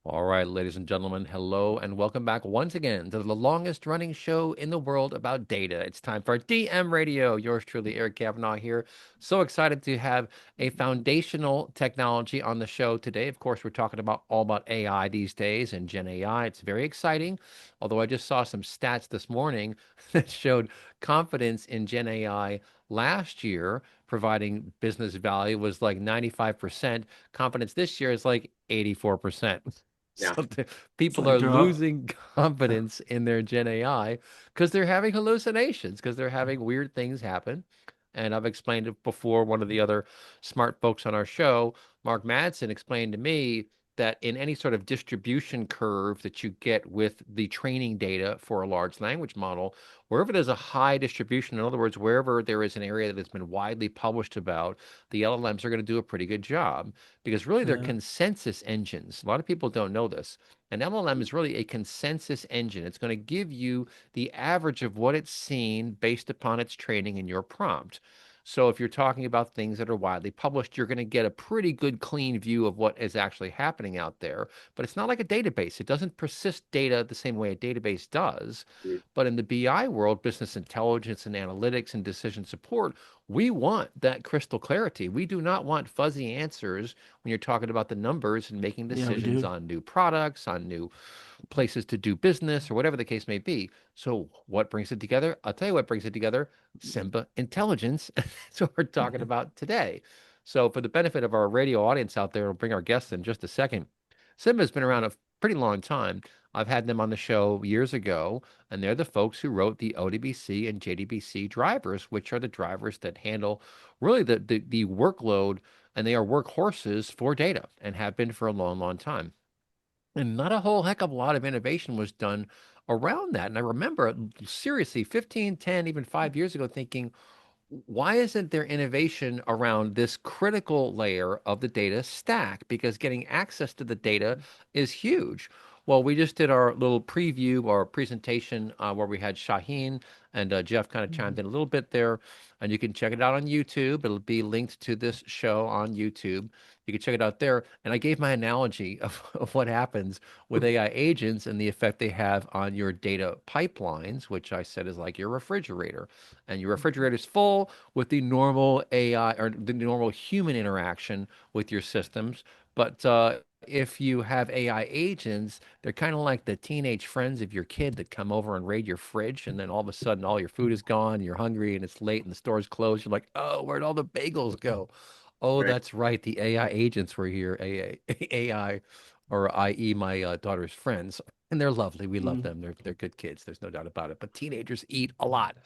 All right, ladies and gentlemen, hello and welcome back once again to the longest running show in the world about data. It's time for DM Radio. Yours truly, Eric Kavanaugh here. So excited to have a foundational technology on the show today. Of course, we're talking about all about AI these days and Gen AI. It's very exciting. Although I just saw some stats this morning that showed confidence in Gen AI last year providing business value was like 95%. Confidence this year is like 84%. Yeah. So It's people like are drop. losing confidence in their Gen AI because they're having hallucinations, because they're having weird things happen. And I've explained it before. One of the other smart folks on our show, Mark Madsen, explained to me that in any sort of distribution curve that you get with the training data for a large language model, wherever there's a high distribution, in other words, wherever there is an area that has been widely published about, the LLMs are going to do a pretty good job because really they're Yeah. consensus engines. A lot of people don't know this. An LLM is really a consensus engine. It's going to give you the average of what it's seen based upon its training in your prompt. So if you're talking about things that are widely published, you're going to get a pretty good, clean view of what is actually happening out there. But it's not like a database. It doesn't persist data the same way a database does. Mm. But in the BI world, business intelligence and analytics and decision support, we want that crystal clarity. We do not want fuzzy answers when you're talking about the numbers and making Yeah, we decisions do. on new products, on new places to do business, or whatever the case may be. So, what brings it together? I'll tell you what brings it together: Simba intelligence. That's what we're talking about today. So, for the benefit of our radio audience out there, we'll bring our guests in just a second. Simba's been around a pretty long time. I've had them on the show years ago, and they're the folks who wrote the ODBC and JDBC drivers, which are the drivers that handle really the workload, and they are workhorses for data and have been for a long, long time. And not a whole heck of a lot of innovation was done around that. And I remember seriously 15, 10, even 5 years ago thinking, why isn't there innovation around this critical layer of the data stack? Because getting access to the data is huge. Well, we just did our little preview or presentation where we had Shawhin and Jeff kind of chimed Mhm. in a little bit there. And you can check it out on YouTube. It'll be linked to this show on YouTube. You can check it out there. And I gave my analogy of what happens with AI agents and the effect they have on your data pipelines, which I said is like your refrigerator. And your refrigerator is full with the normal AI or the normal human interaction with your systems. But if you have AI agents, they're kind of like the teenage friends of your kid that come over and raid your fridge, and then all of a sudden all your food is gone, you're hungry, and it's late, and the store's closed. You're like, oh, where'd all the bagels go? Oh, Right. that's right, the AI agents were here. AI, or i.e., my daughter's friends, and they're lovely. We love Mm. them. They're good kids. There's no doubt about it. But teenagers eat a lot.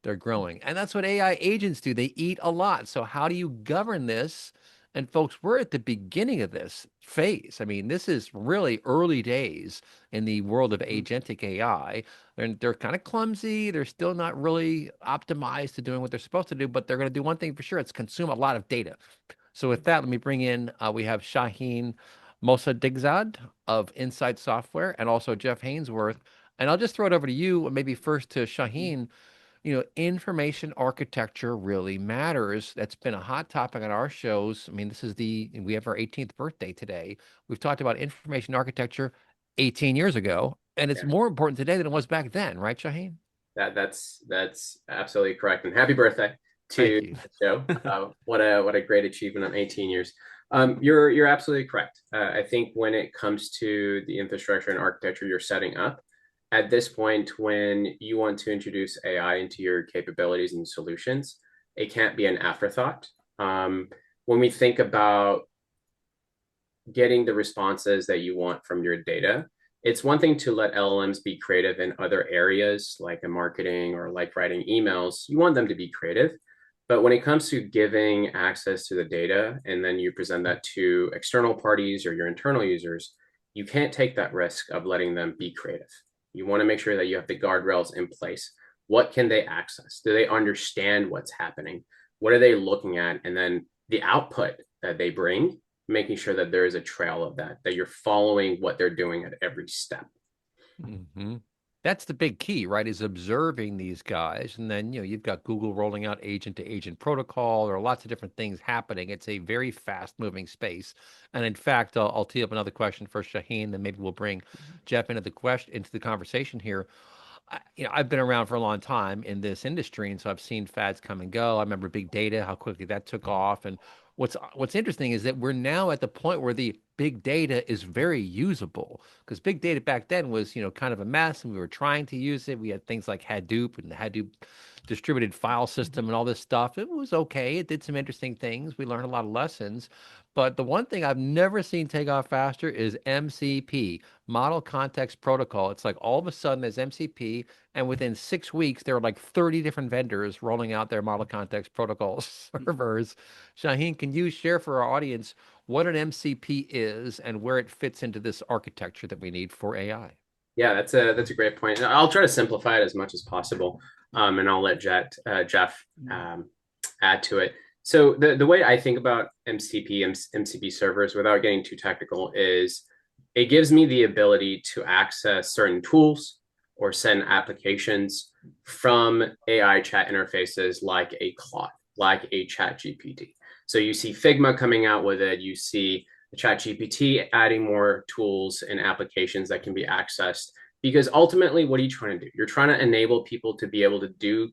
They're growing. And that's what AI agents do. They eat a lot. So how do you govern this? And folks, we're at the beginning of this phase. I mean, this is really early days in the world of Mm. agentic AI. They're kind of clumsy. They're still not really optimized to doing what they're supposed to do, but they're going to do one thing for sure. It's consume a lot of data. So with that, let me bring in, we have Shawhin Mosadeghzad of Insight Software and also Jeff Hainsworth. And I'll just throw it over to you, maybe first to Shawhin. Information architecture really matters. That's been a hot topic on our shows. I mean, we have our 18th birthday today. We've talked about information architecture 18 years ago, and it's Yeah. more important today than it was back then, right, Shaheen? That's absolutely correct. And happy birthday Thank to you. the show. What a great achievement on 18 years. You're absolutely correct. I think when it comes to the infrastructure and architecture you're setting up, at this point, when you want to introduce AI into your capabilities and solutions, it can't be an afterthought. When we think about getting the responses that you want from your data. It's one thing to let LLMs be creative in other areas, like in marketing or like writing emails. You want them to be creative. But when it comes to giving access to the data and then you present that to external parties or your internal users, you can't take that risk of letting them be creative. You want to make sure that you have the guardrails in place. What can they access? Do they understand what's happening? What are they looking at? And then the output that they bring, making sure that there is a trail of that, that you're following what they're doing at every step. Hmm. That's the big key, right? Is observing these guys. And then, you've got Google rolling out agent to agent protocol. There are lots of different things happening. It's a very fast moving space. And in fact, I'll tee up another question for Shawhin, then maybe we'll bring Jeff into the conversation here. I've been around for a long time in this industry, and so I've seen fads come and go. I remember big data, how quickly that took off. And what's interesting is that we're now at the point where the big data is very usable. Because big data back then was, kind of a mess, and we were trying to use it. We had things like Hadoop and the Hadoop distributed file system and all this stuff. It was okay. It did some interesting things. We learned a lot of lessons. But the one thing I've never seen take off faster is MCP, Model Context Protocol. It's like all of a sudden there's MCP, and within 6 weeks, there are like 30 different vendors rolling out their Model Context Protocol servers. Shawhin, can you share for our audience what an MCP is and where it fits into this architecture that we need for AI? Yeah, that's a great point. I'll try to simplify it as much as possible, and I'll let Jeff add to it. So the way I think about MCP servers, without getting too technical, is it gives me the ability to access certain tools or send applications from AI chat interfaces like a Claude, like a Chat GPT. So you see Figma coming out with it. You see ChatGPT adding more tools and applications that can be accessed. Because ultimately, what are you trying to do? You're trying to enable people to be able to do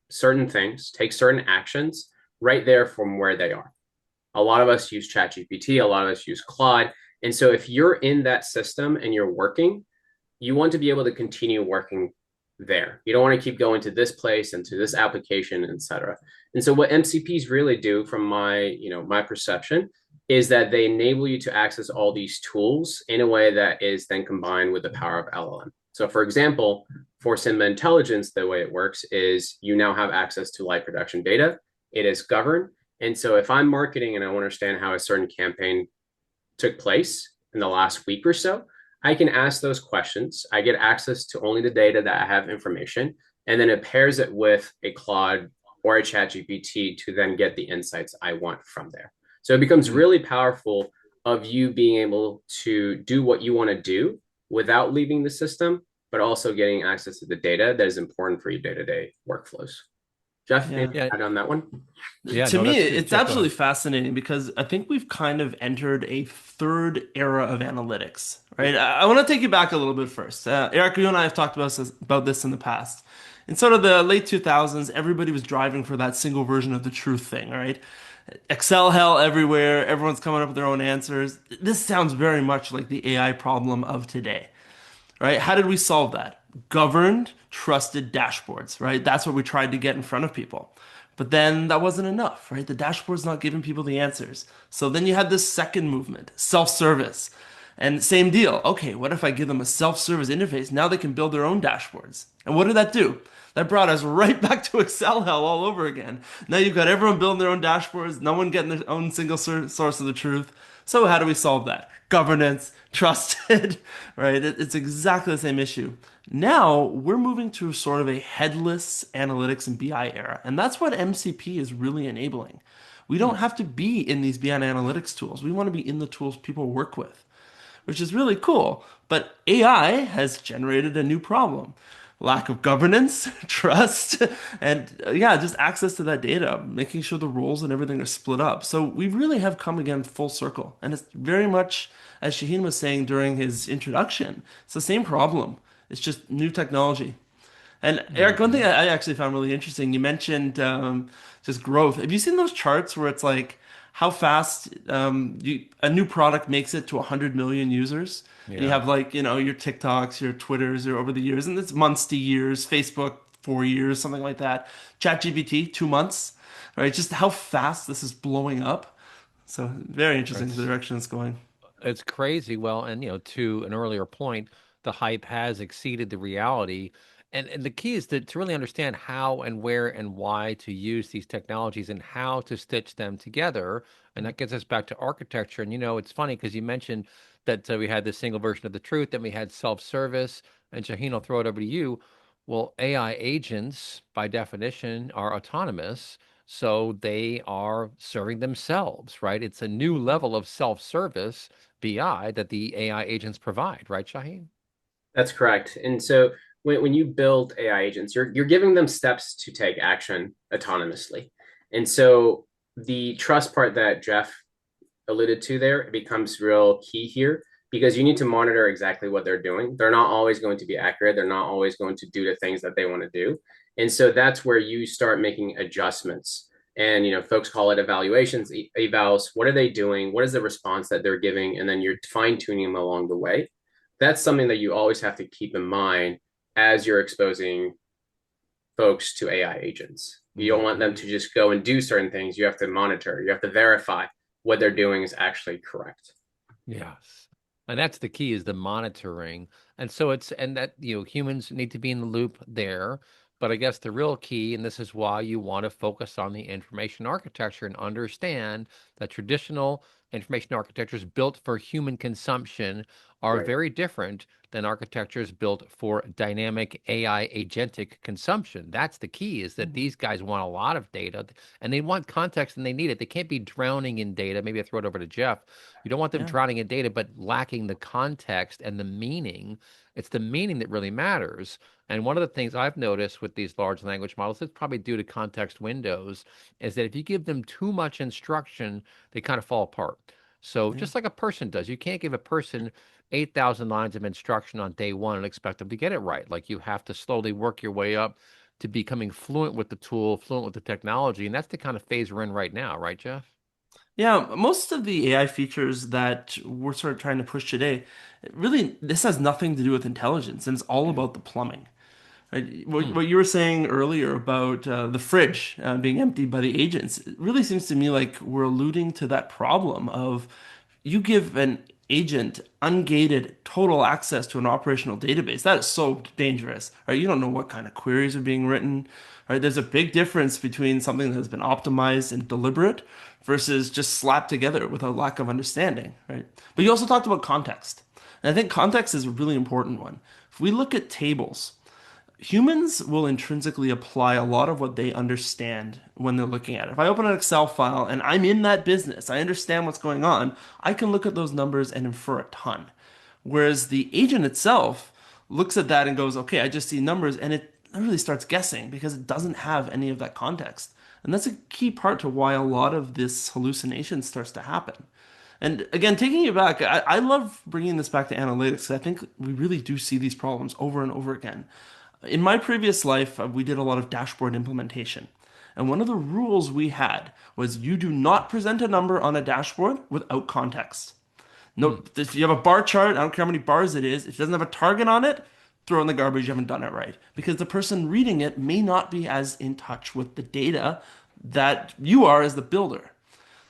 certain things, take certain actions right there from where they are. A lot of us use ChatGPT, a lot of us use Claude. And so if you're in that system and you're working, you want to be able to continue working there. You don't want to keep going to this place and to this application, et cetera. And so what MCPs really do from my perception is that they enable you to access all these tools in a way that is then combined with the power of LLM. So for example, for Simba Intelligence, the way it works is you now have access to live production data. It is governed. And so if I'm marketing and I want to understand how a certain campaign took place in the last week or so, I can ask those questions. I get access to only the data that I have information, and then it pairs it with a Claude or a Chat GPT to then get the insights I want from there. So it becomes Mm. really powerful of you being able to do what you want to do without leaving the system, but also getting access to the data that is important for your day-to-day workflows. Jeff, Yeah. anything Yeah, to add on that one? yeah, To no, me, that's good. it's Jeff, go absolutely ahead. fascinating because I think we've kind of entered a third era of analytics, right? I want to take you back a little bit first. Eric, you and I have talked about this in the past. In sort of the late 2000s, everybody was driving for that single version of the truth thing, right? Excel hell everywhere. Everyone's coming up with their own answers. This sounds very much like the AI problem of today, right? How did we solve that? Governed, trusted dashboards, right? That's what we tried to get in front of people. But then that wasn't enough, right? The dashboard's not giving people the answers. So then you had this second movement, self-service. And same deal. Okay, what if I give them a self-service interface? Now they can build their own dashboards. And what did that do? That brought us right back to Excel hell all over again. Now you've got everyone building their own dashboards, no one getting their own single source of the truth. So how do we solve that? Governance, trusted, right? It's exactly the same issue. Now we're moving to sort of a headless analytics and BI era, and that's what MCP is really enabling. We Hmm. don't have to be in these BI analytics tools. We want to be in the tools people work with, which is really cool. But AI has generated a new problem. Lack of governance, trust, and yeah, just access to that data, making sure the roles and everything are split up. So we really have come again full circle. And it's very much, as Shaheen was saying during his introduction, it's the same problem. It's just new technology. And Eric, one thing Hmm. I actually found really interesting, you mentioned just growth. Have you seen those charts where it's like how fast a new product makes it to 100 million users? And you Yeah. have like, your TikToks, your Twitters, or over the years, and it's months to years, Facebook, 4 years, something like that. ChatGPT, 2 months, right? Just how fast this is blowing up. So very interesting the It's direction it's going. It's crazy. Well, and to an earlier point, the hype has exceeded the reality. And the key is to really understand how and where and why to use these technologies and how to stitch them together. And that gets us back to architecture. And it's funny because you mentioned that we had this single version of the truth, then we had self-service. And Shaheen, I'll throw it over to you. Well, AI agents, by definition, are autonomous. So they are serving themselves, right? It's a new level of self-service BI that the AI agents provide, right, Shaheen? That's correct. And so when you build AI agents, you're giving them steps to take action autonomously. And so the trust part that Jeff alluded to there, it becomes real key here because you need to monitor exactly what they're doing. They're not always going to be accurate. They're not always going to do the things that they want to do. And so that's where you start making adjustments. And folks call it evaluations, evals. What are they doing? What is the response that they're giving? And then you're fine tuning them along the way. That's something that you always have to keep in mind as you're exposing folks to AI agents. You don't want them to just go and do certain things. You have to monitor. You have to verify what they're doing is actually correct. Yes. And that's the key, is the monitoring. And so that, humans need to be in the loop there. But I guess the real key, and this is why you want to focus on the information architecture and understand that traditional information architectures built for human consumption are Right. very different than architectures built for dynamic AI agentic consumption. That's the key, is that these guys want a lot of data and they want context and they need it. They can't be drowning in data. Maybe I throw it over to Jeff. You don't want them Yeah. drowning in data, but lacking the context and the meaning. It's the meaning that really matters. And one of the things I've noticed with these large language models, it's probably due to context windows, is that if you give them too much instruction, they kind of fall apart. So Yeah. just like a person does, you can't give a person 8,000 lines of instruction on day one and expect them to get it right. Like, you have to slowly work your way up to becoming fluent with the tool, fluent with the technology. And that's the kind of phase we're in right now, right, Jeff? Yeah, most of the AI features that we're sort of trying to push today, really, this has nothing to do with intelligence, and it's all about the plumbing. Right? What, Hmm. what you were saying earlier about the fridge being emptied by the agents, it really seems to me like we're alluding to that problem of you give an agent ungated total access to an operational database. That is so dangerous, right? You don't know what kind of queries are being written, right? There's a big difference between something that has been optimized and deliberate versus just slapped together with a lack of understanding, right? But you also talked about context. And I think context is a really important one. If we look at tables, humans will intrinsically apply a lot of what they understand when they're looking at it. If I open an Excel file and I'm in that business, I understand what's going on, I can look at those numbers and infer a ton. Whereas the agent itself looks at that and goes, okay, I just see numbers, and it literally starts guessing because it doesn't have any of that context. And that's a key part to why a lot of this hallucination starts to happen. And again, taking it back, I love bringing this back to analytics. I think we really do see these problems over and over again. In my previous life, we did a lot of dashboard implementation. And one of the rules we had was you do not present a number on a dashboard without context. Hmm. No, if you have a bar chart, I don't care how many bars it is, if it doesn't have a target on it, throw it in the garbage, you haven't done it right. Because the person reading it may not be as in touch with the data that you are as the builder.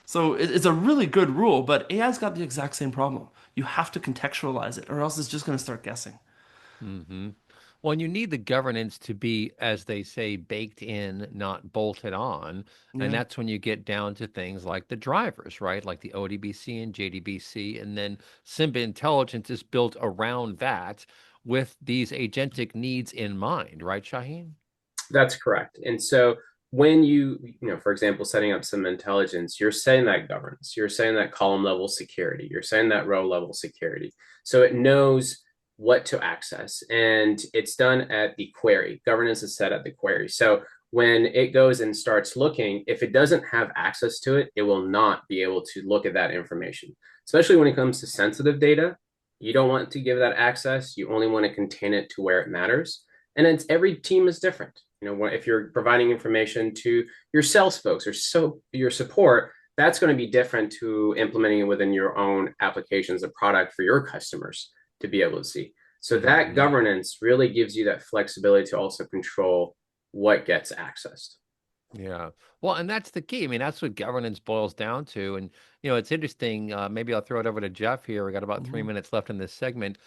So it's a really good rule, but AI's got the exact same problem. You have to contextualize it, or else it's just going to start guessing. Hmm. Well, and you need the governance to be, as they say, baked in, not bolted on. And Yeah. that's when you get down to things like the drivers, right? Like the ODBC and JDBC. And then Simba Intelligence is built around that with these agentic needs in mind, right, Shaheen? That's correct. And so when for example, setting up some intelligence, you're setting that governance, you're setting that column level security, you're setting that row level security. So it knows what to access, and it's done at the query. Governance is set at the query. So when it goes and starts looking, if it doesn't have access to it, it will not be able to look at that information, especially when it comes to sensitive data. You don't want to give that access. You only want to contain it to where it matters. And it's every team is different. If you're providing information to your sales folks or your support, that's going to be different to implementing it within your own applications, a product for your customers to be able to see. So that Hmm. governance really gives you that flexibility to also control what gets accessed. Yeah. Well, and that's the key. I mean, that's what governance boils down to. And, it's interesting. Maybe I'll throw it over to Jeff here. We got about 3 minutes left in this segment.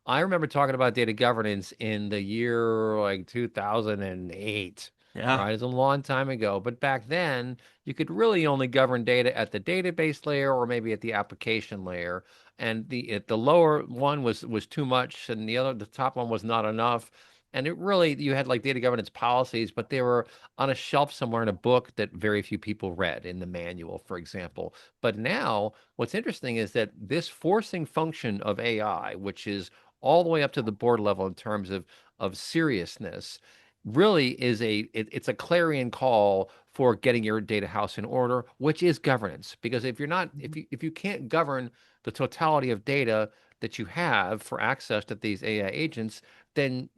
I remember talking about data governance in the year like 2008, Yeah. right? It's a long time ago. But back then, you could really only govern data at the database layer or maybe at the application layer. And the lower one was too much, and the top one was not enough. And it really, you had like data governance policies, but they were on a shelf somewhere in a book that very few people read, in the manual, for example. But now, what's interesting is that this forcing function of AI, which is all the way up to the board level in terms of of seriousness really is it's a clarion call for getting your data house in order, which is governance. Because if you're not, if you can't govern the totality of data that you have for access to these AI agents, then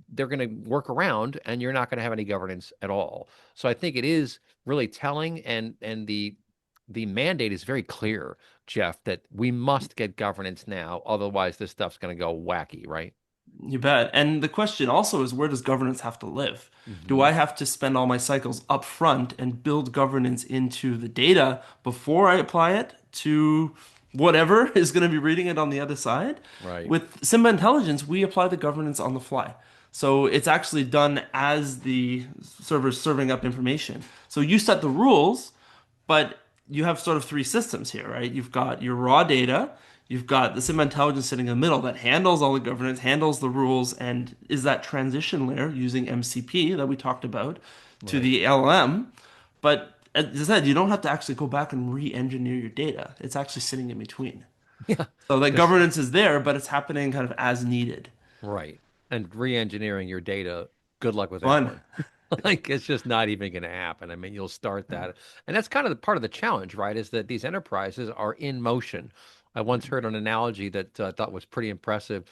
they're going to work around and you're not going to have any governance at all. So I think it is really telling, and the mandate is very clear, Jeff, that we must get governance now, otherwise this stuff's going to go wacky, right? You bet. And the question also is, where does governance have to live? Do Hmm. I have to spend all my cycles up front and build governance into the data before I apply it to whatever is going to be reading it on the other side? Right. With Simba Intelligence, we apply the governance on the fly. So it's actually done as the server's serving up information. So you set the rules, but you have sort of three systems here, right? You've got your raw data, you've got the Simba Intelligence sitting in the middle that handles all the governance, handles the rules, and is that transition layer using MCP that we talked about to Right. the LM. But as I said, you don't have to actually go back and re-engineer your data. It's actually sitting in between. Yeah. So that Because governance is there, but it's happening kind of as needed. right. And re-engineering your data, good luck with that Fun. one. Like it's just not even going to happen. I mean, you'll start that. And that's kind of the part of the challenge, right? Is that these enterprises are in motion. I once heard an analogy that I thought was pretty impressive.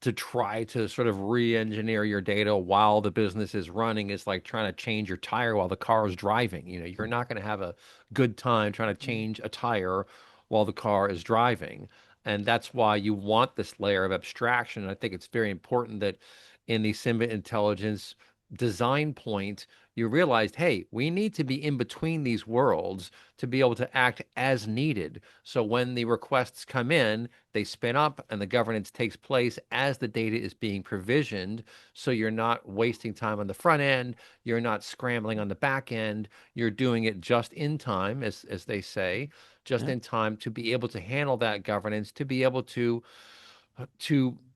To try to sort of re-engineer your data while the business is running is like trying to change your tire while the car is driving. You're not going to have a good time trying to change a tire while the car is driving. And that's why you want this layer of abstraction. And I think it's very important that in the Simba intelligence design point, you realized, hey, we need to be in between these worlds to be able to act as needed. So when the requests come in, they spin up and the governance takes place as the data is being provisioned. So you're not wasting time on the front end, you're not scrambling on the back end, you're doing it just in time, as they say, just Yeah. in time to be able to handle that governance, to be able to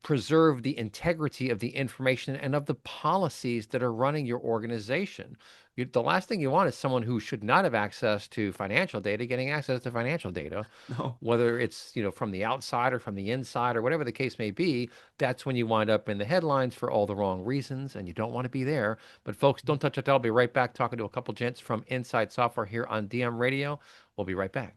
preserve the integrity of the information and of the policies that are running your organization. The last thing you want is someone who should not have access to financial data getting access to financial data, No. whether it's from the outside or from the inside or whatever the case may be. That's when you wind up in the headlines for all the wrong reasons, and you don't want to be there. But folks, don't touch it. I'll be right back talking to a couple gents from Insight Software here on DM Radio. We'll be right back.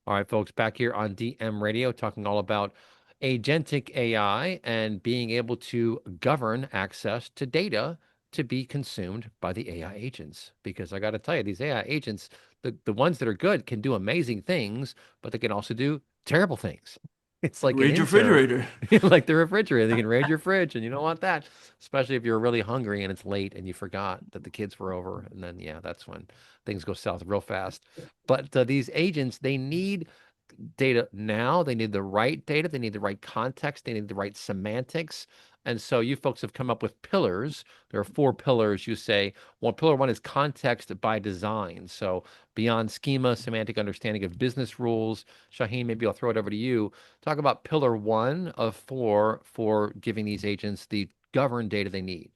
All right, folks, back here on DM Radio, talking all about agentic AI and being able to govern access to data to be consumed by the AI agents. Because I got to tell you, these AI agents, the ones that are good can do amazing things, but they can also do terrible things. It's like an Raid your intern, refrigerator. like the refrigerator. They can raid your fridge, and you don't want that, especially if you're really hungry and it's late and you forgot that the kids were over. And then, yeah, that's when things go south real fast. But these agents, they need data now. They need the right data. They need the right context. They need the right semantics. And so you folks have come up with pillars. There are four pillars. You say, well, pillar one is context by design. So beyond schema, semantic understanding of business rules. Shawhin, maybe I'll throw it over to you. Talk about pillar one of four for giving these agents the governed data they need.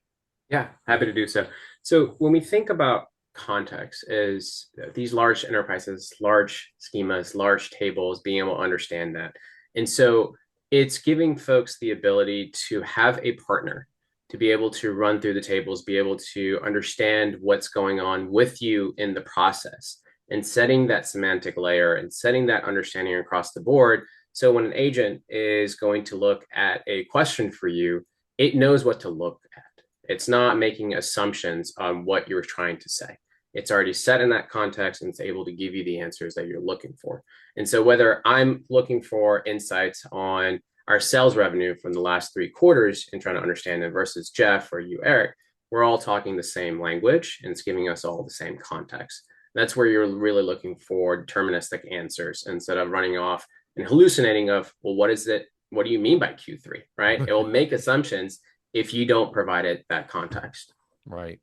Yeah, happy to do so. So when we think about context, is these large enterprises, large schemas, large tables, being able to understand that. And so it's giving folks the ability to have a partner, to be able to run through the tables, be able to understand what's going on with you in the process, and setting that semantic layer and setting that understanding across the board. So when an agent is going to look at a question for you, it knows what to look at. It's not making assumptions on what you're trying to say. It's already set in that context and it's able to give you the answers that you're looking for. And so, whether I'm looking for insights on our sales revenue from the last 3 quarters and trying to understand it versus Jeff or you, Eric, we're all talking the same language and it's giving us all the same context. That's where you're really looking for deterministic answers instead of running off and hallucinating of, well, what is it? What do you mean by Q3? Right? It will make assumptions if you don't provide it that context. Right.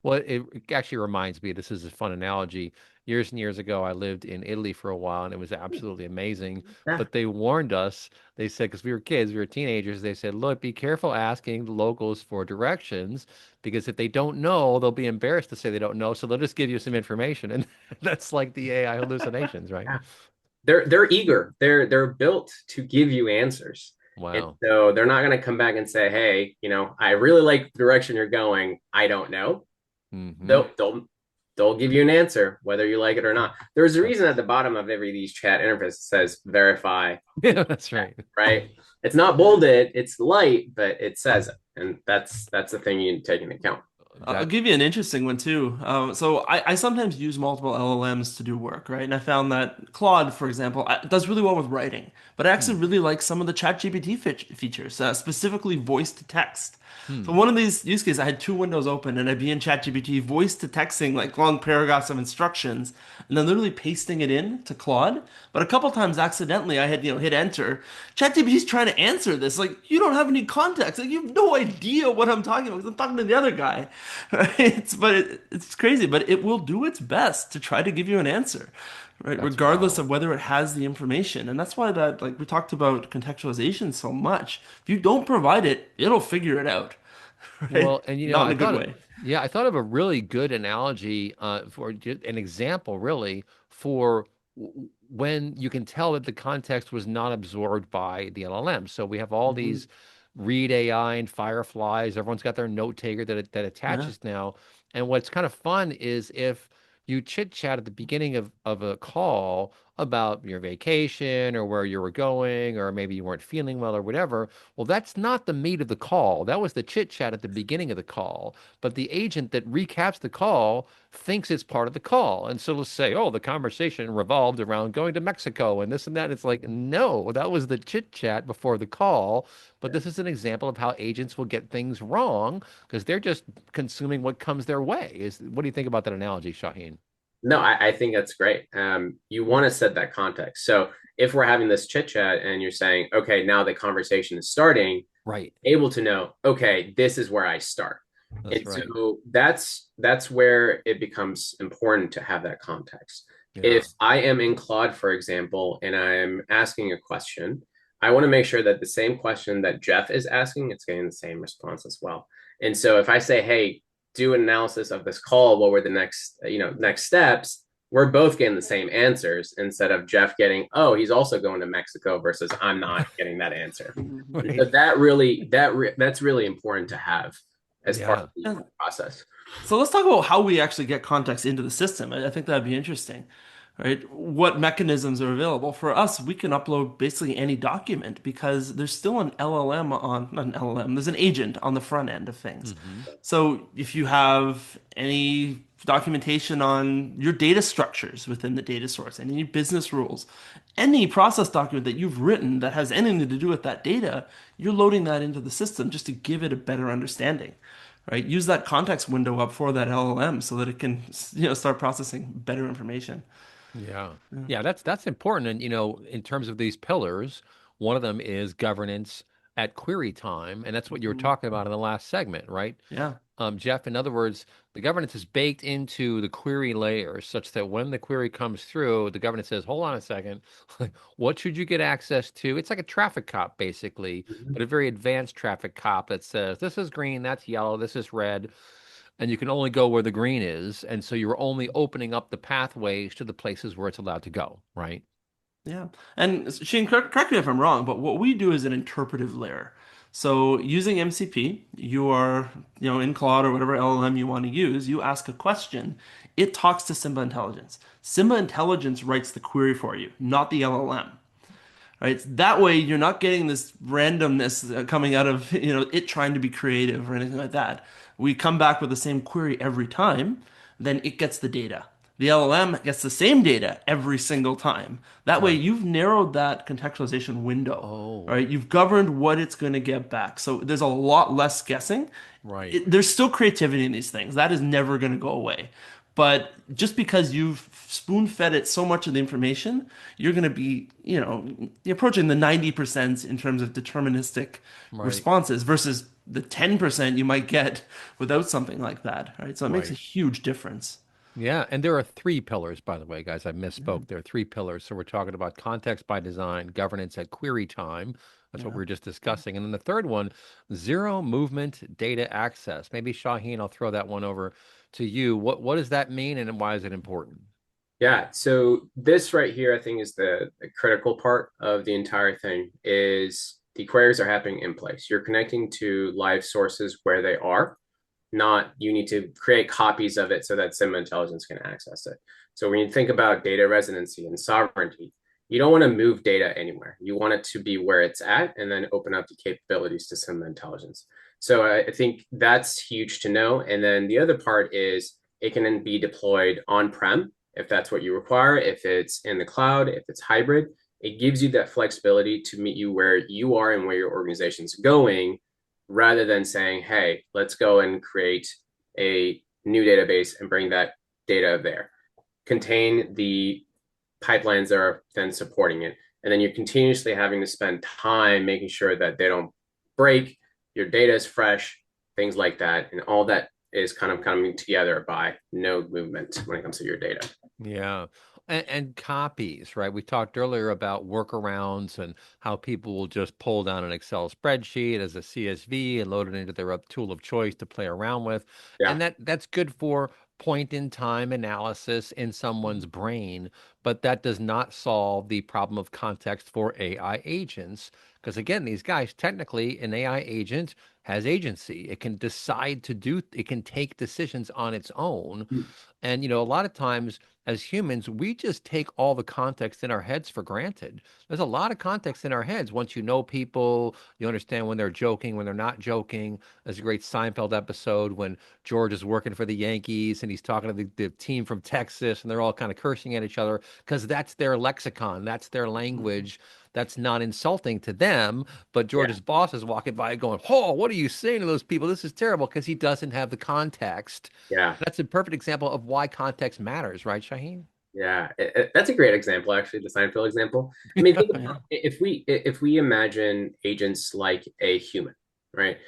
Well, it actually reminds me, this is a fun analogy. Years and years ago, I lived in Italy for a while and it was absolutely amazing. Yeah. But they warned us, they said, because we were kids, we were teenagers, they said, look, be careful asking the locals for directions because if they don't know, they'll be embarrassed to say they don't know. So they'll just give you some information. And that's like the AI hallucinations, right? Yeah. they're eager. They're built to give you answers. And Wow. so they're not going to come back and say, "Hey, I really like the direction you're going. I don't know." Mm-hmm. They'll give you an answer whether you like it or not. There's a reason at the bottom of every of these chat interface says verify, Yeah, that's right. right? It's not bolded, it's light, but it says it, and that's the thing you take into account. I'll That give you an interesting one too. So I sometimes use multiple LLMs to do work, right? And I found that Claude, for example, does really well with writing, but I actually hmm, really like some of the ChatGPT features, specifically voice to text. So hmm. one of these use cases, I had two windows open, and I'd be in ChatGPT voice to texting like long paragraphs of instructions, and then literally pasting it in to Claude. But a couple times accidentally, I had hit enter. ChatGPT's trying to answer this, like you don't have any context, like you have no idea what I'm talking about because I'm talking to the other guy. Right? It's crazy, but it will do its best to try to give you an answer, right? That's Regardless wild. of whether it has the information. And that's why that, like we talked about contextualization so much. If you don't provide it, it'll figure it out, right? Well, and Not in I a good thought of, way. yeah, I thought of a really good analogy for an example, really, for when you can tell that the context was not absorbed by the LLM. So we have all Hmm. these Read AI and Fireflies. Everyone's got their note taker that Yeah. attaches now. And what's kind of fun is if you chit chat at the beginning of a call about your vacation or where you were going, or maybe you weren't feeling well or whatever. Well, that's not the meat of the call. That was the chit chat at the beginning of the call. But the agent that recaps the call thinks it's part of the call. And so let's say, oh, the conversation revolved around going to Mexico and this and that. It's like, no, that was the chit chat before the call. But this is an example of how agents will get things wrong because they're just consuming what comes their way. What do you think about that analogy, Shawhin? No, I think that's great. You want to set that context. So if we're having this chit chat and you're saying, okay, now the conversation is starting, Right. able to know, okay, this is where I start. And That's right. so that's where it becomes important to have that context. Yeah. If I am in Claude, for example, and I'm asking a question, I want to make sure that the same question that Jeff is asking, it's getting the same response as well. And so if I say, hey, do an analysis of this call, what were the next steps? We're both getting the same answers instead of Jeff getting, oh, he's also going to Mexico versus I'm not getting that answer. And so Right. that's really important to have as part of Yeah. the process. So let's talk about how we actually get context into the system. I think that'd be interesting, right? What mechanisms are available for us? We can upload basically any document because there's still an LLM on, not an LLM, there's an agent on the front end of things. Hmm. So if you have any documentation on your data structures within the data source, any business rules, any process document that you've written that has anything to do with that data, you're loading that into the system just to give it a better understanding, right? Use that context window up for that LLM so that it can, start processing better information. Yeah. Yeah. Yeah, that's important. And in terms of these pillars, one of them is governance at query time. And that's what you were Mhm. talking about in the last segment, right? Yeah. Jeff, in other words, the governance is baked into the query layer such that when the query comes through, the governance says, hold on a second, what should you get access to? It's like a traffic cop, basically, but a very advanced traffic cop that says, this is green, that's yellow, this is red, and you can only go where the green is. And so you're only opening up the pathways to the places where it's allowed to go, right? Yeah. And Shane, correct me if I'm wrong, but what we do is an interpretive layer. So using MCP, you are, in Claude or whatever LLM you want to use, you ask a question, it talks to Simba Intelligence. Simba Intelligence writes the query for you, not the LLM. Right? That way, you're not getting this randomness coming out of it trying to be creative or anything like that. We come back with the same query every time, then it gets the data. The LLM gets the same data every single time. That way, Right. you've narrowed that contextualization window. Oh, Right? You've governed what it's going to get back. So there's a lot less guessing. right. There's still creativity in these things. That is never going to go away. But just because you've spoon fed it so much of the information, you're going to be, you're approaching the 90% in terms of deterministic Right. responses versus the 10% you might get without something like that, right? So it makes a Right. huge difference. Yeah, and there are three pillars, by the way, guys. I Yeah, misspoke. There are three pillars. So we're talking about context by design, governance at query time. That's what we yeah. were just discussing. And then the third one, zero movement data access. Maybe Shaheen, I'll throw that one over to you. What does that mean and why is it important? Yeah, so this right here, I think, is the critical part of the entire thing is the queries are happening in place. You're connecting to live sources where they are, not you need to create copies of it so that Simba Intelligence can access it. So when you think about data residency and sovereignty, you don't want to move data anywhere. You want it to be where it's at and then open up the capabilities to Simba Intelligence. So I think that's huge to know. And then the other part is it can then be deployed on-prem if that's what you require, if it's in the cloud, if it's hybrid. It gives you that flexibility to meet you where you are and where your organization's going rather than saying, hey, let's go and create a new database and bring that data there. Contain the pipelines that are then supporting it. And then you're continuously having to spend time making sure that they don't break, your data is fresh, things like that. And all that is kind of coming together by node movement when it comes to your data. Yeah. And copies, right? We talked earlier about workarounds and how people will just pull down an Excel spreadsheet as a CSV and load it into their tool of choice to play around with. Yeah. And that's good for point in time analysis in someone's brain, but that does not solve the problem of context for AI agents. Because again, these guys, technically, an AI agent has agency. It can decide to do, it can take decisions on its own. And, a lot of times as humans, we just take all the context in our heads for granted. There's a lot of context in our heads. Once you know people, you understand when they're joking, when they're not joking. There's a great Seinfeld episode when George is working for the Yankees and he's talking to the team from Texas and they're all kind of cursing at each other because that's their lexicon, that's their language. That's not insulting to them, but Yeah. George's boss is walking by going, "Oh, what are you saying to those people? This is terrible," because he doesn't have the context. Yeah. That's a perfect example of why context matters, right, Shaheen? Yeah, that's a great example, actually, the Seinfeld example. I mean, think Yeah. about if we imagine agents like a human, right?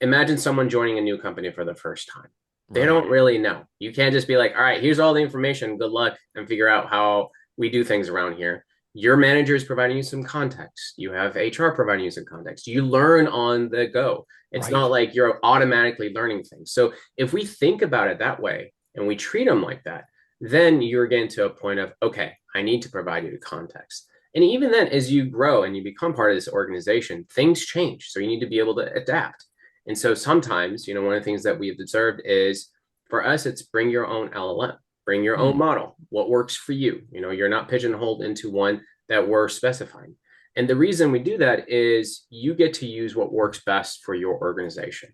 Imagine someone joining a new company for the first time. They Right. don't really know. You can't just be like, all right, here's all the information. Good luck and figure out how we do things around here. Your manager is providing you some context. You have HR providing you some context. You learn on the go. It's not Right. like you're automatically learning things. So if we think about it that way and we treat them like that, then you're getting to a point of, okay, I need to provide you the context. And even then, as you grow and you become part of this organization, things change. So you need to be able to adapt. And so sometimes, one of the things that we've observed is for us, it's bring your own LLM, bring your own Hmm. model, what works for you. You're not pigeonholed into one that we're specifying. And the reason we do that is you get to use what works best for your organization.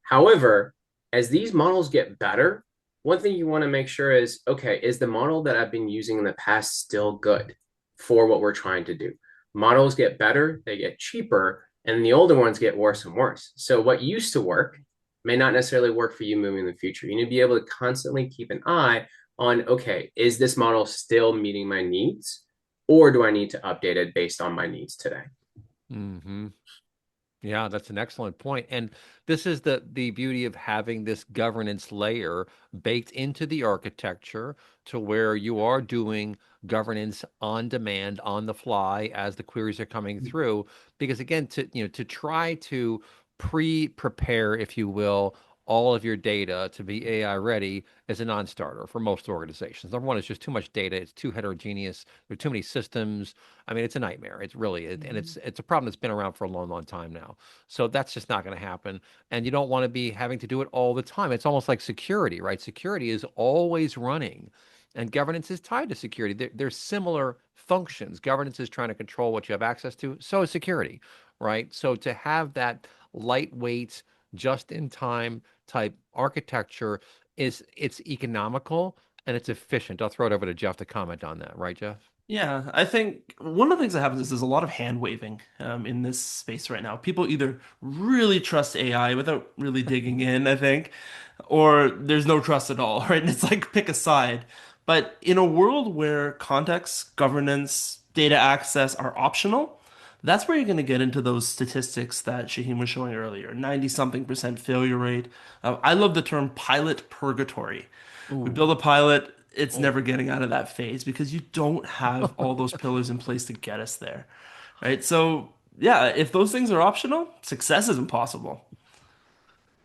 However, as these models get better, one thing you want to make sure is, okay, is the model that I've been using in the past still good for what we're trying to do? Models get better, they get cheaper, and the older ones get worse and worse. So what used to work may not necessarily work for you moving in the future. You need to be able to constantly keep an eye on, okay, is this model still meeting my needs? Or do I need to update it based on my needs today? Hmm. Yeah, that's an excellent point. And this is the beauty of having this governance layer baked into the architecture to where you are doing governance on demand, on the fly as the queries are coming through. Because again, to try to pre-prepare, if you will, all of your data to be AI ready is a non-starter for most organizations. Number one, it's just too much data. It's too heterogeneous. There are too many systems. I mean, it's a nightmare. It's really, and it's a problem that's been around for a long, long time now. So that's just not going to happen. And you don't want to be having to do it all the time. It's almost like security, right? Security is always running, and governance is tied to security. They're similar functions. Governance is trying to control what you have access to. So is security, right? So to have that lightweight, just-in-time type architecture it's economical and it's efficient. I'll throw it over to Jeff to comment on that, right, Jeff? Yeah, I think one of the things that happens is there's a lot of hand waving in this space right now. People either really trust AI without really digging in, I think, or there's no trust at all, right? And it's like pick a side. But in a world where context, governance, data access are optional, that's where you're going to get into those statistics that Shaheen was showing earlier, 90 something percent failure rate. I love the term pilot purgatory. We Ooh. build a pilot, it's Oh. never getting out of that phase because you don't have all those pillars in place to get us there, right? So, yeah, if those things are optional, success is impossible.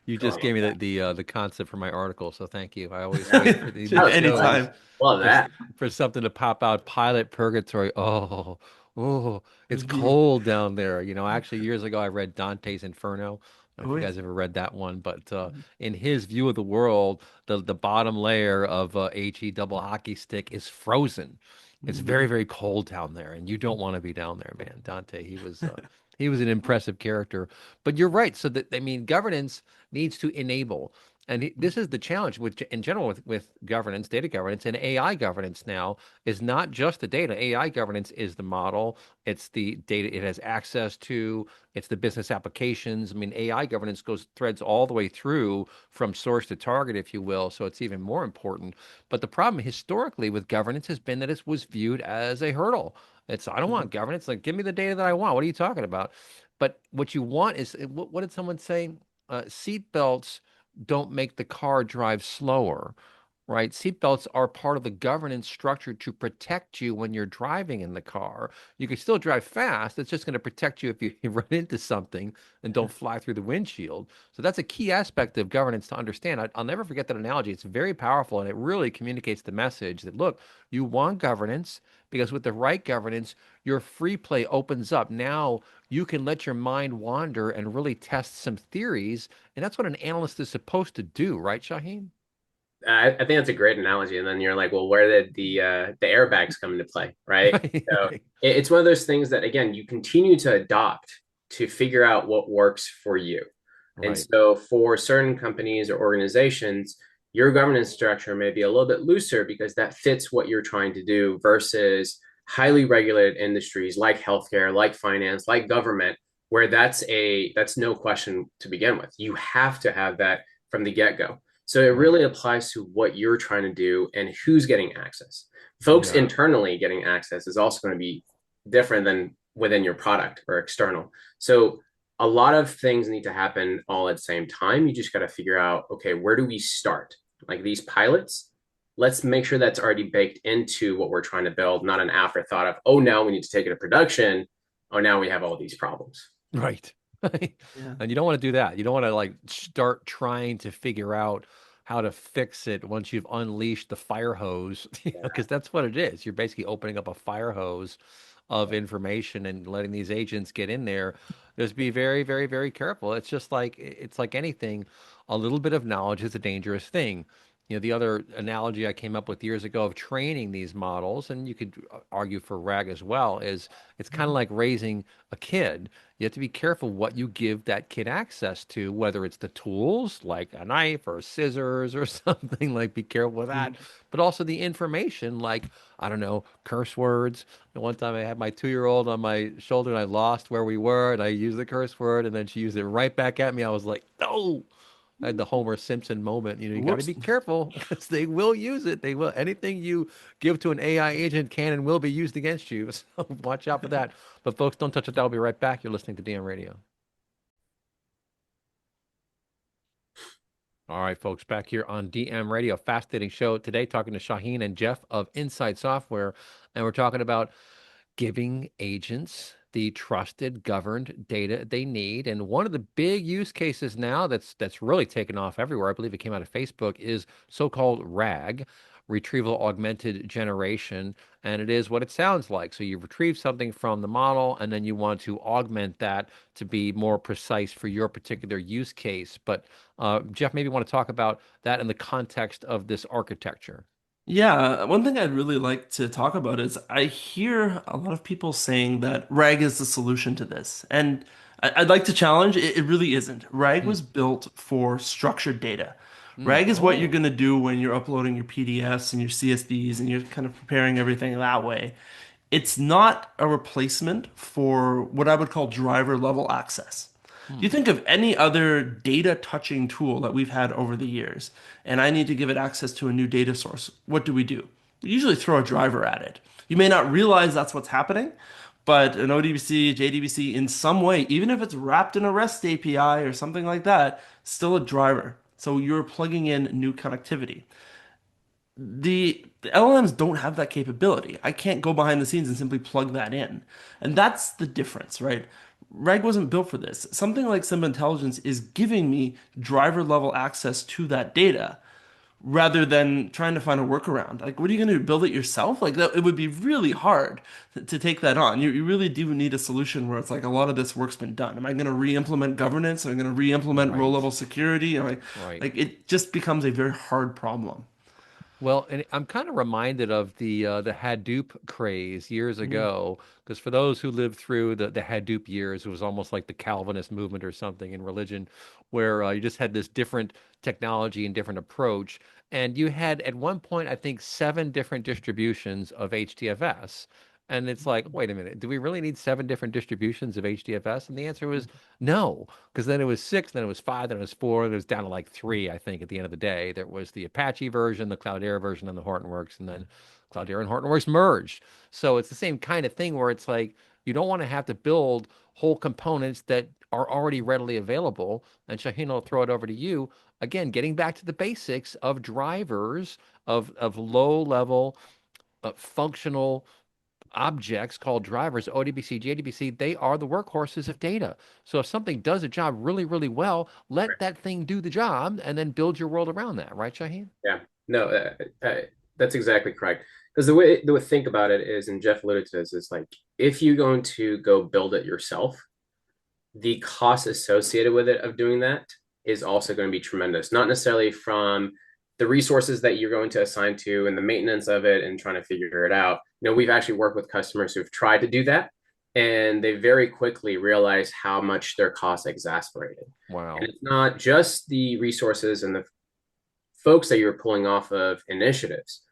You just gave me the concept for my article, so thank you. I always Yeah. wait for That these was fun. shows. Anytime. Well, for s- that. for something to pop out, pilot purgatory. Oh, it's It'd be, cold down there. Actually, years ago, I read Dante's Inferno. I don't know if oh you yeah. guys ever read that one, but in his view of the world, the bottom layer of HE double hockey stick is frozen. It's very, Mhm. very cold down there, and you don't want to be down there, man. Dante, he was an impressive character. But you're right. So that I mean, governance needs to enable. And this is the challenge with, in general, with governance, data governance, and AI governance now is not just the data. AI governance is the model. It's the data it has access to. It's the business applications. I mean, AI governance goes threads all the way through from source to target, if you will. So it's even more important. But the problem historically with governance has been that it was viewed as a hurdle. I don't want governance. Like, give me the data that I want. What are you talking about? But what you want is, what did someone say? Seat belts don't make the car drive slower, right? Seatbelts are part of the governance structure to protect you when you're driving in the car. You can still drive fast. It's just going to protect you if you run into something and don't fly through the windshield. So that's a key aspect of governance to understand. I'll never forget that analogy. It's very powerful and it really communicates the message that, look, you want governance because with the right governance, your free play opens up. Now you can let your mind wander and really test some theories. And that's what an analyst is supposed to do, right, Shaheen? I think that's a great analogy. And then you're like, well, where did the airbags come into play, right? Right, So right, it's one of those things that again you continue to adopt to figure out what works for you. And right. so for certain companies or organizations, your governance structure may be a little bit looser because that fits what you're trying to do versus highly regulated industries like healthcare, like finance, like government, where that's no question to begin with. You have to have that from the get-go. So it Right. really applies to what you're trying to do and who's getting access. Folks Yeah. internally getting access is also going to be different than within your product or external. So a lot of things need to happen all at the same time. You just got to figure out, okay, where do we start? Like these pilots, let's make sure that's already baked into what we're trying to build, not an afterthought of, oh, now we need to take it to production. Oh, now we have all these problems. Right. Yeah. And you don't want to do that. You don't want to like start trying to figure out how to fix it once you've unleashed the fire hose, because that's what it is. You're basically opening up a fire hose of information and letting these agents get in there. Just be very, very, very careful. It's like anything. A little bit of knowledge is a dangerous thing. The other analogy I came up with years ago of training these models, and you could argue for RAG as well, is it's kind of like raising a kid. You have to be careful what you give that kid access to, whether it's the tools like a knife or scissors or something, like be careful with that, but also the information like, I don't know, curse words. And one time I had my 2-year-old on my shoulder and I lost where we were and I used the curse word and then she used it right back at me. I was like, no. I had the Homer Simpson moment. You got to Whoops. be careful because they will use it. They will. Anything you give to an AI agent can and will be used against you. So watch out for that. But folks, don't touch it. I'll be right back. You're listening to DM Radio. All right, folks, back here on DM Radio, fascinating show today, talking to Shaheen and Jeff of Insight Software, and we're talking about giving agents the trusted, governed data they need. And one of the big use cases now that's really taken off everywhere, I believe it came out of Facebook, is so-called RAG, retrieval augmented generation. And it is what it sounds like. So you retrieve something from the model, and then you want to augment that to be more precise for your particular use case. But Jeff, maybe you want to talk about that in the context of this architecture. Yeah, one thing I'd really like to talk about is I hear a lot of people saying that RAG is the solution to this. And I'd like to challenge it really isn't. RAG Hmm. was built for structured data. Hmm. RAG is what you're Oh. going to do when you're uploading your PDFs and your CSVs and you're kind of preparing everything that way. It's not a replacement for what I would call driver level access. You Hmm. think of any other data touching tool that we've had over the years, and I need to give it access to a new data source. What do? We usually throw a driver at it. You may not realize that's what's happening, but an ODBC, JDBC, in some way, even if it's wrapped in a REST API or something like that, still a driver. So you're plugging in new connectivity. The LLMs don't have that capability. I can't go behind the scenes and simply plug that in. And that's the difference, right? RAG wasn't built for this. Something like Simba Intelligence is giving me driver level access to that data. rather than trying to find a workaround. Like, what are you going to do? Build it yourself? Like that, it would be really hard to take that on. You really do need a solution where it's like a lot of this work's been done. Am I going to re-implement governance? Am I going to re-implement Right. row-level security? Right. Like it just becomes a very hard problem. Well, and I'm kind of reminded of the Hadoop craze years Mhm. ago, because for those who lived through the Hadoop years, it was almost like the Calvinist movement or something in religion, where you just had this different technology and different approach, and you had at one point I think seven different distributions of HDFS, and it's like, wait a minute, do we really need seven different distributions of HDFS? And the answer was no, because then it was six, then it was five, then it was four, and it was down to like three, I think, at the end of the day. There was the Apache version, the Cloudera version, and the Hortonworks, and then Cloudera and Hortonworks merged. So it's the same kind of thing where it's like you don't want to have to build whole components that are already readily available. And Shaheen, will throw it over to you. Again, getting back to the basics of drivers, of low level functional objects called drivers, ODBC, JDBC, they are the workhorses of data. So if something does a job really, really well, let that thing do the job and then build your world around that, right, Shaheen? Yeah, no, that's exactly correct. Because the way to think about it is, and Jeff alluded to this, is like if you're going to go build it yourself, the cost associated with it of doing that is also going to be tremendous. Not necessarily from the resources that you're going to assign to and the maintenance of it and trying to figure it out. We've actually worked with customers who've tried to do that, and they very quickly realize how much their costs exasperated. And Wow. it's not just the resources and the folks that you're pulling off of initiatives.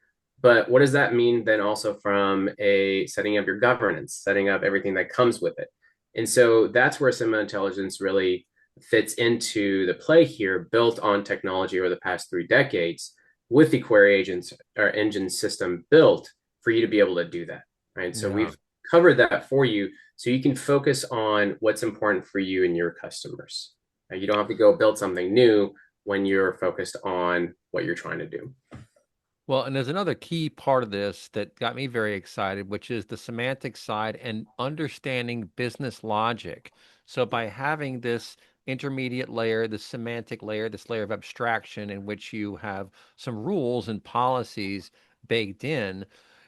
But what does that mean then also from a setting up your governance, setting up everything that comes with it? And so that's where Simba Intelligence really fits into the play here, built on technology over the past 3 decades with the query agents or engine system built for you to be able to do that. Right. So Yeah. we've covered that for you so you can focus on what's important for you and your customers. You don't have to go build something new when you're focused on what you're trying to do. Well, and there's another key part of this that got me very excited, which is the semantic side and understanding business logic. So by having this intermediate layer, the semantic layer, this layer of abstraction in which you have some rules and policies baked in,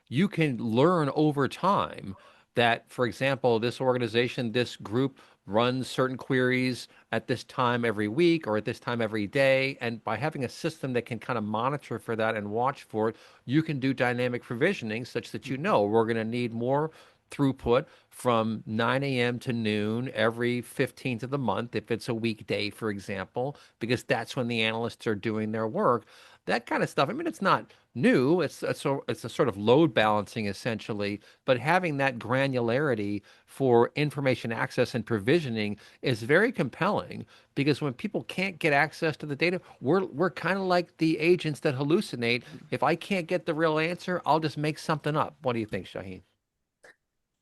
you can learn over time that, for example, this organization, this group runs certain queries at this time every week or at this time every day. And by having a system that can kind of monitor for that and watch for it, you can do dynamic provisioning such that you know we're going to need more throughput from 9 a.m. to noon every 15th of the month, if it's a weekday, for example, because that's when the analysts are doing their work. That kind of stuff. I mean, it's not new. It's a sort of load balancing essentially, but having that granularity for information access and provisioning is very compelling because when people can't get access to the data, we're kind of like the agents that hallucinate. If I can't get the real answer, I'll just make something up. What do you think, Shaheen?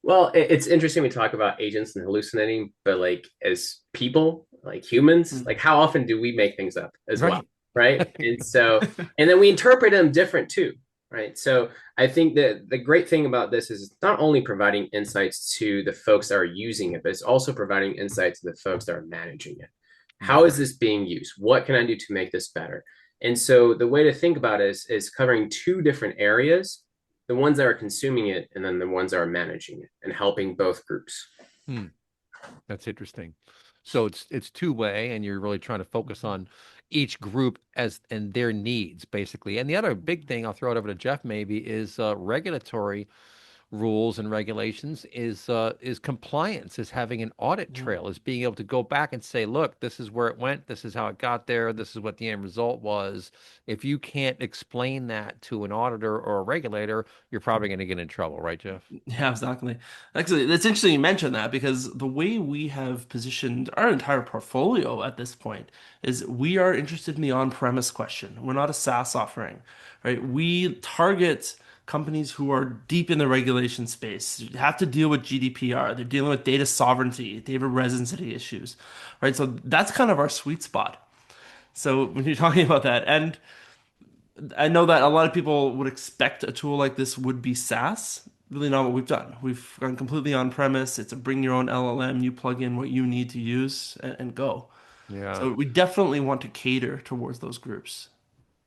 Well, it's interesting we talk about agents and hallucinating, but like as people, like humans, Mm. like how often do we make things up as well, Right. right? And then we interpret them different too, right? So I think that the great thing about this is it's not only providing insights to the folks that are using it, but it's also providing insights to the folks that are managing it. How is Right. this being used? What can I do to make this better? And so the way to think about it is covering two different areas, the ones that are consuming it and then the ones that are managing it and helping both groups. Hmm. That's interesting. So it's two way, and you're really trying to focus on each group as and their needs, basically. And the other big thing, I'll throw it over to Jeff maybe, is regulatory rules and regulations is compliance, is having an audit trail, is being able to go back and say, look, this is where it went, this is how it got there, this is what the end result was. If you can't explain that to an auditor or a regulator, you're probably going to get in trouble, right, Jeff? Yeah, exactly. Actually, it's interesting you mentioned that because the way we have positioned our entire portfolio at this point is we are interested in the on-premise question. We're not a SaaS offering, right? We target companies who are deep in the regulation space, have to deal with GDPR, they're dealing with data sovereignty, data residency issues, right? So that's kind of our sweet spot. So when you're talking about that, and I know that a lot of people would expect a tool like this would be SaaS. Really not what we've done. We've gone completely on premise. It's a bring your own LLM. You plug in what you need to use and go. Yeah. So we definitely want to cater towards those groups.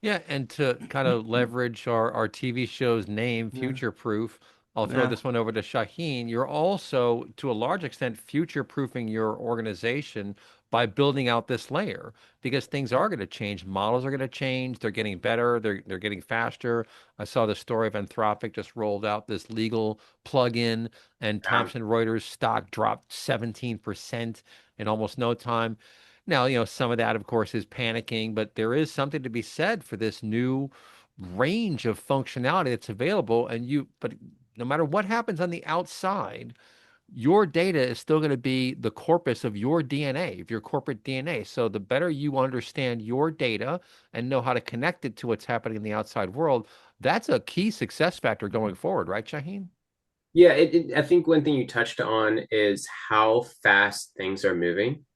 Yeah, and to kind of leverage our TV show's name, Yeah. Future Proof, I'll throw Yeah. this one over to Shaheen. You're also, to a large extent, future proofing your organization by building out this layer because things are going to change. Models are going to change. They're getting better. They're getting faster. I saw the story of Anthropic just rolled out this legal plugin, and Yeah. Thomson Reuters stock dropped 17% in almost no time. Now, some of that, of course, is panicking, but there is something to be said for this new range of functionality that's available. But no matter what happens on the outside, your data is still going to be the corpus of your DNA, of your corporate DNA. So the better you understand your data and know how to connect it to what's happening in the outside world, that's a key success factor going forward, right, Shaheen? Yeah, I think one thing you touched on is how fast things are moving.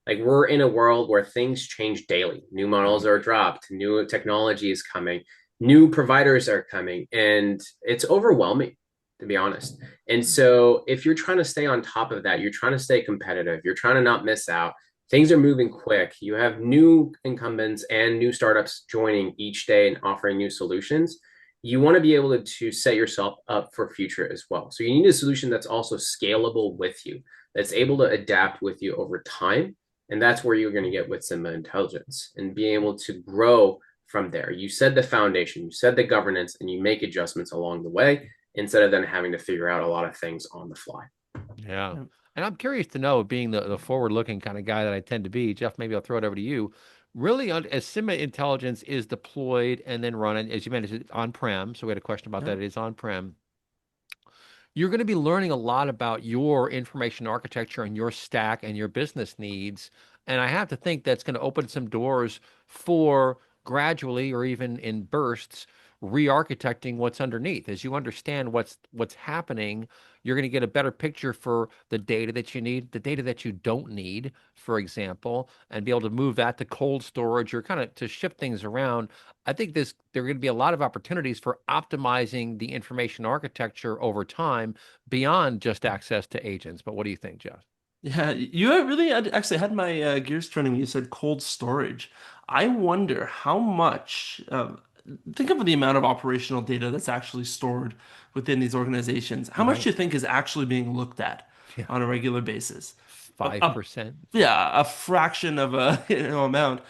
Like we're in a world where things change daily. New models Right. are dropped, new technology is coming, new providers are coming, and it's overwhelming, to be honest. And so if you're trying to stay on top of that, you're trying to stay competitive, you're trying to not miss out. Things are moving quick. You have new incumbents and new startups joining each day and offering new solutions. You want to be able to set yourself up for future as well. So you need a solution that's also scalable with you, that's able to adapt with you over time. And that's where you're going to get with Simba Intelligence and being able to grow from there. You set the foundation, you set the governance, and you make adjustments along the way instead of then having to figure out a lot of things on the fly. Yeah. Yeah. And I'm curious to know, being the forward-looking kind of guy that I tend to be, Jeff, maybe I'll throw it over to you. Really, as Simba Intelligence is deployed and then run, and as you mentioned, it's on-prem. So we had a question about Yeah. that. It is on-prem. You're going to be learning a lot about your information architecture and your stack and your business needs. And I have to think that's going to open some doors for gradually or even in bursts re-architecting what's underneath. As you understand what's happening, you're going to get a better picture for the data that you need, the data that you don't need, for example, and be able to move that to cold storage or kind of to shift things around. I think there are going to be a lot of opportunities for optimizing the information architecture over time beyond just access to agents. But what do you think, Jeff? Yeah, you have really actually had my gears turning when you said cold storage. I wonder how much, think of the amount of operational data that's actually stored within these organizations. How much Right. do you think is actually being looked at Yeah. on a regular basis? A 5%. yeah, a fraction of a amount.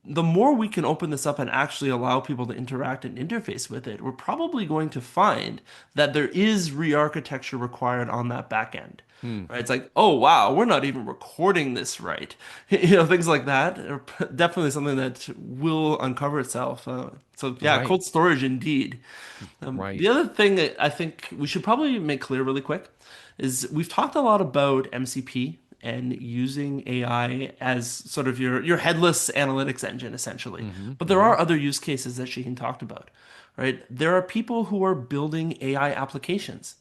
The more we can open this up and actually allow people to interact and interface with it, we're probably going to find that there is re-architecture required on that back end. Hmm. Right? It's like, oh wow, we're not even recording this right. Things like that are definitely something that will uncover itself. So yeah, Right. cold storage indeed. Right. The other thing that I think we should probably make clear really quick is we've talked a lot about MCP and using AI as sort of your headless analytics engine, essentially. Hmm. But there Hmm. are other use cases that Shaheen talked about, right? There are people who are building AI applications.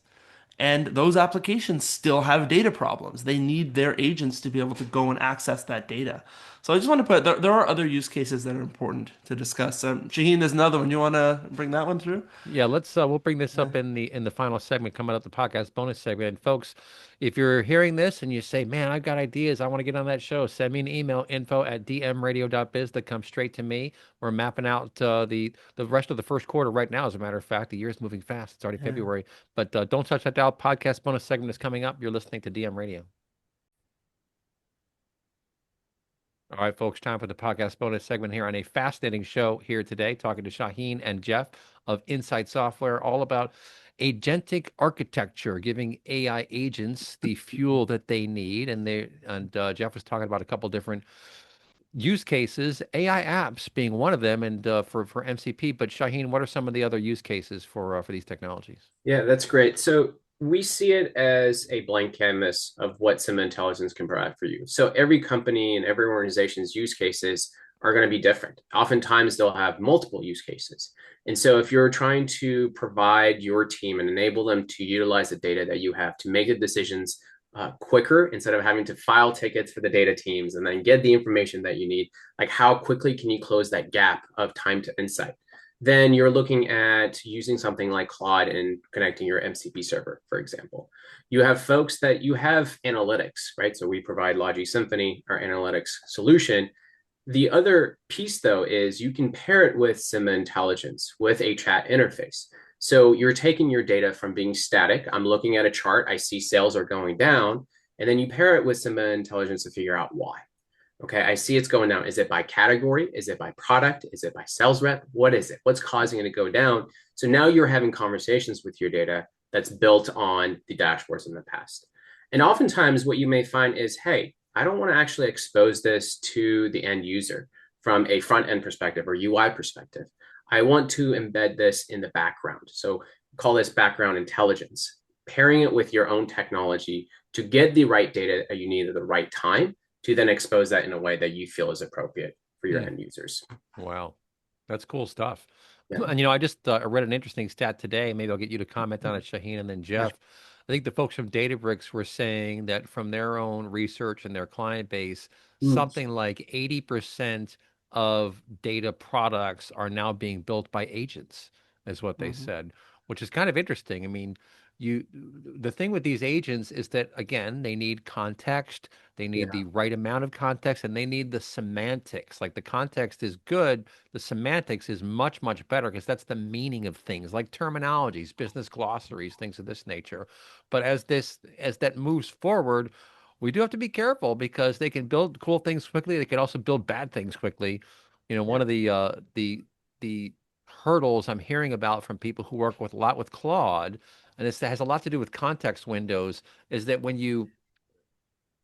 And those applications still have data problems. They need their agents to be able to go and access that data. So I just want to put there are other use cases that are important to discuss. Shaheen, there's another one. You want to bring that one through? Yeah, we'll bring this Yeah. up in the final segment coming up, the podcast bonus segment. And folks, if you're hearing this and you say, "Man, I've got ideas, I want to get on that show," send me an email, info@dmradio.biz, that comes straight to me. We're mapping out the rest of the first quarter right now. As a matter of fact, the year's moving fast. It's already Yeah. February. But don't touch that dial. Podcast bonus segment is coming up. You're listening to DM Radio. All right, folks, time for the podcast bonus segment here on a fascinating show here today, talking to Shaheen and Jeff of Insight Software, all about agentic architecture, giving AI agents the fuel that they need. And Jeff was talking about a couple different use cases, AI apps being one of them, and for MCP. But Shaheen, what are some of the other use cases for these technologies? Yeah, that's great. So we see it as a blank canvas of what Sim Intelligence can provide for you. So every company and every organization's use cases are going to be different. Oftentimes they'll have multiple use cases. And so if you're trying to provide your team and enable them to utilize the data that you have to make the decisions quicker instead of having to file tickets for the data teams and then get the information that you need, like how quickly can you close that gap of time to insight? Then you're looking at using something like Claude and connecting your MCP server, for example. You have folks that you have analytics, right? So we provide Logi Symphony, our analytics solution. The other piece, though, is you can pair it with Simba intelligence with a chat interface. So you're taking your data from being static. I'm looking at a chart, I see sales are going down, and then you pair it with Simba intelligence to figure out why. Okay, I see it's going down. Is it by category? Is it by product? Is it by sales rep? What is it? What's causing it to go down? So now you're having conversations with your data that's built on the dashboards in the past. And oftentimes, what you may find is, hey, I don't want to actually expose this to the end user from a front end perspective or UI perspective. I want to embed this in the background. So call this background intelligence, pairing it with your own technology to get the right data that you need at the right time to then expose that in a way that you feel is appropriate for your Hmm. end users. Wow. That's cool stuff. Yeah. And I just read an interesting stat today. Maybe I'll get you to comment on it, Shaheen, and then Jeff. I think the folks from Databricks were saying that from their own research and their client base, Mm. something like 80% of data products are now being built by agents, is what they Mhm. said, which is kind of interesting. I mean, the thing with these agents is that again, they need context, they need Yeah. the right amount of context, and they need the semantics. Like the context is good, the semantics is much, much better because that's the meaning of things like terminologies, business glossaries, things of this nature. But as that moves forward, we do have to be careful because they can build cool things quickly. They can also build bad things quickly. One Yeah. of the hurdles I'm hearing about from people who work with a lot with Claude, and this has a lot to do with context windows, is that when you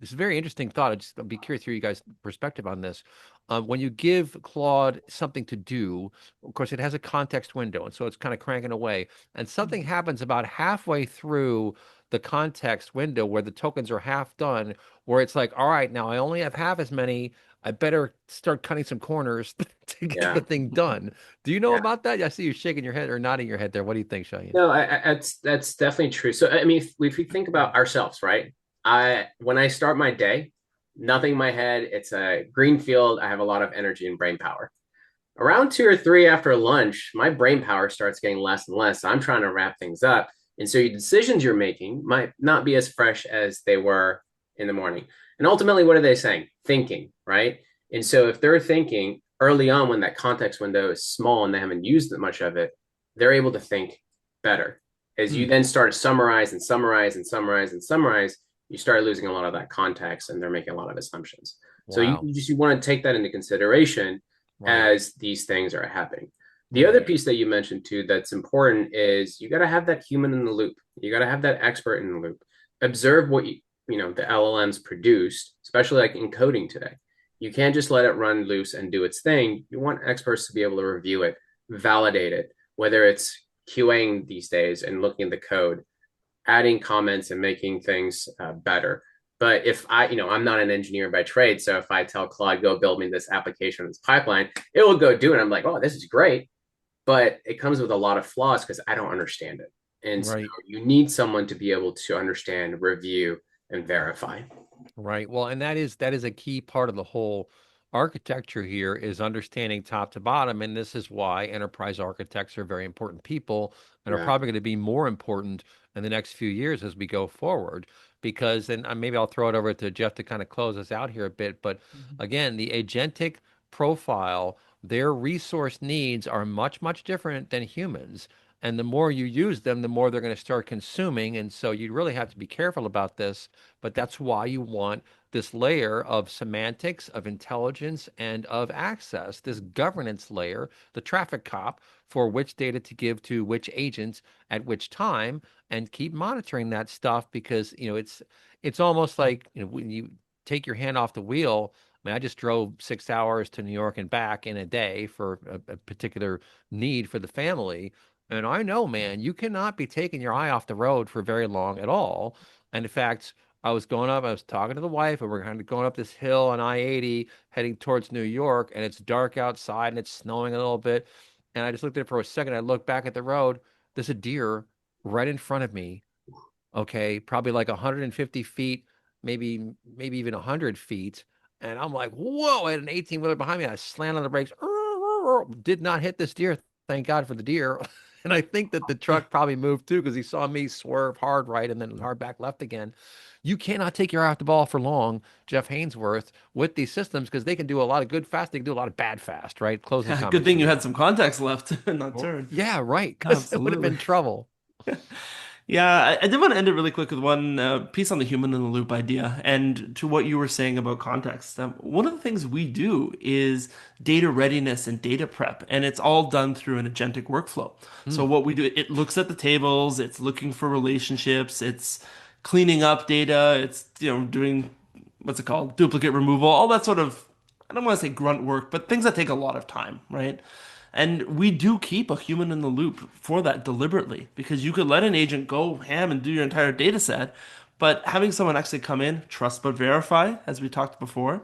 this is a very interesting thought. I'd be curious to hear you guys' perspective on this. When you give Claude something to do, of course, it has a context window, and so it's kind of cranking away. And something happens about halfway through the context window where the tokens are half done, where it's like, all right, now I only have half as many. I better start cutting some corners to get the Yeah. thing done. Do you know Yeah. about that? I see you shaking your head or nodding your head there. What do you think, Shane? No, that's definitely true. So I mean, if we think about ourselves, right? I when I start my day, nothing in my head. It's a green field. I have a lot of energy and brain power. Around 2 or 3 after lunch, my brain power starts getting less and less. So I'm trying to wrap things up. And so your decisions you're making might not be as fresh as they were in the morning. And ultimately, what are they saying? Thinking, right? And so if they're thinking early on when that context window is small and they haven't used much of it, they're able to think better. As you Hmm. then start to summarize and summarize and summarize and summarize, you start losing a lot of that context and they're making a lot of assumptions. So Wow. you want to take that into consideration Right. as these things are happening. The other Right. piece that you mentioned too that's important is you got to have that human in the loop. You got to have that expert in the loop. Observe what the LLMs produced, especially like in coding today. You can't just let it run loose and do its thing. You want experts to be able to review it, validate it, whether it's QAing these days and looking at the code, adding comments and making things better. But if I'm not an engineer by trade, so if I tell Claude, go build me this application, this pipeline, it will go do it. I'm like, oh, this is great. But it comes with a lot of flaws because I don't understand it. And so Right. you need someone to be able to understand, review, and verify. Right. Well, and that is a key part of the whole architecture here is understanding top to bottom. And this is why enterprise architects are very important people and are Yeah. probably going to be more important in the next few years as we go forward. Because, and maybe I'll throw it over to Jeff to kind of close us out here a bit. But again, the agentic profile, their resource needs are much, much different than humans. And the more you use them, the more they're going to start consuming. And so you really have to be careful about this, but that's why you want this layer of semantics, of intelligence, and of access, this governance layer, the traffic cop for which data to give to which agents at which time, and keep monitoring that stuff because it's almost like when you take your hand off the wheel. I mean, I just drove 6 hours to New York and back in a day for a particular need for the family. And I know, man, you cannot be taking your eye off the road for very long at all. And in fact, I was going up, I was talking to the wife, and we're kind of going up this hill on I-80 heading towards New York, and it's dark outside and it's snowing a little bit. And I just looked at it for a second. I looked back at the road. There's a deer right in front of me. Okay, probably like 150 feet, maybe even 100 feet. And I'm like, whoa, I had an 18 wheeler behind me. I slammed on the brakes, did not hit this deer. Thank God for the deer. And I think that the truck probably moved too because he saw me swerve hard right and then hard back left again. You cannot take your eye off the ball for long, Jeff Hainsworth, with these systems because they can do a lot of good fast, they can do a lot of bad fast, right? Closing Good comments thing for you you. had some context left in that Well, turn. yeah, right. Because it would have Absolutely. been trouble. Yeah, I did want to end it really quick with one piece on the human in the loop idea and to what you were saying about context. One of the things we do is data readiness and data prep, and it's all done through an agentic workflow. So Hmm. what we do, it looks at the tables, it's looking for relationships, it's cleaning up data, it's doing what's it called, duplicate removal, all that sort of I don't want to say grunt work, but things that take a lot of time, right? And we do keep a human in the loop for that deliberately because you could let an agent go ham and do your entire data set, but having someone actually come in, trust but verify, as we talked before,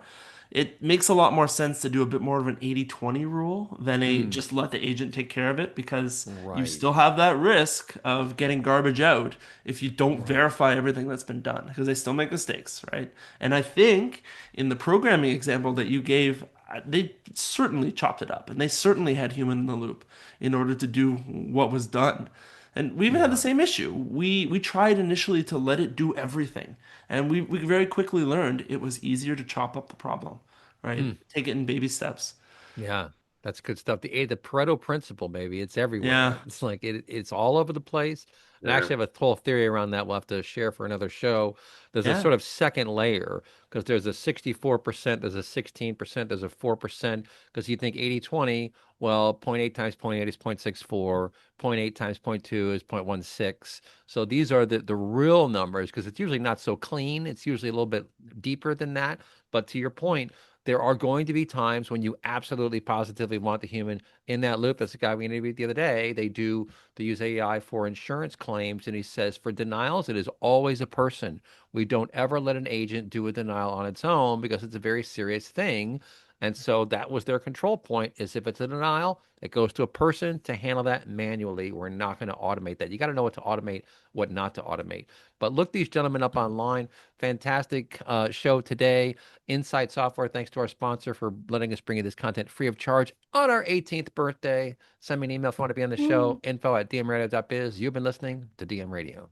it makes a lot more sense to do a bit more of an 80/20 rule than a Hmm. just let the agent take care of it because you Right. still have that risk of getting garbage out if you don't Right. verify everything that's been done because they still make mistakes, right? And I think in the programming example that you gave, they certainly chopped it up and they certainly had human in the loop in order to do what was done. And we even had the Yeah. same issue. We tried initially to let it do everything, and we very quickly learned it was easier to chop up the problem, right? Hmm. Take it in baby steps. Yeah, that's good stuff. The Pareto principle, maybe it's everywhere. Yeah, It's like it's all over the place. And I Yeah. actually have a whole theory around that we'll have to share for another show. There's a yeah, sort of second layer because there's a 64%, there's a 16%, there's a 4% because you think 80/20. Well, zero point 0.8 times zero point 0.8 is 0.64, zero point 0.8 times zero point 0.2 is 0.16. So these are the real numbers because it's usually not so clean. It's usually a little bit deeper than that. But to your point, there are going to be times when you absolutely positively want the human in that loop. That's the guy we interviewed the other day. They use AI for insurance claims, and he says for denials, it is always a person. We don't ever let an agent do a denial on its own because it's a very serious thing. And so that was their control point is if it's a denial, it goes to a person to handle that manually. We're not going to automate that. You got to know what to automate, what not to automate. But look these gentlemen up online. Fantastic show today. Insight Software, thanks to our sponsor for letting us bring you this content free of charge on our 18th birthday. Send me an email if you want to be on the show, info@dmradio.biz. You've been listening to DM Radio.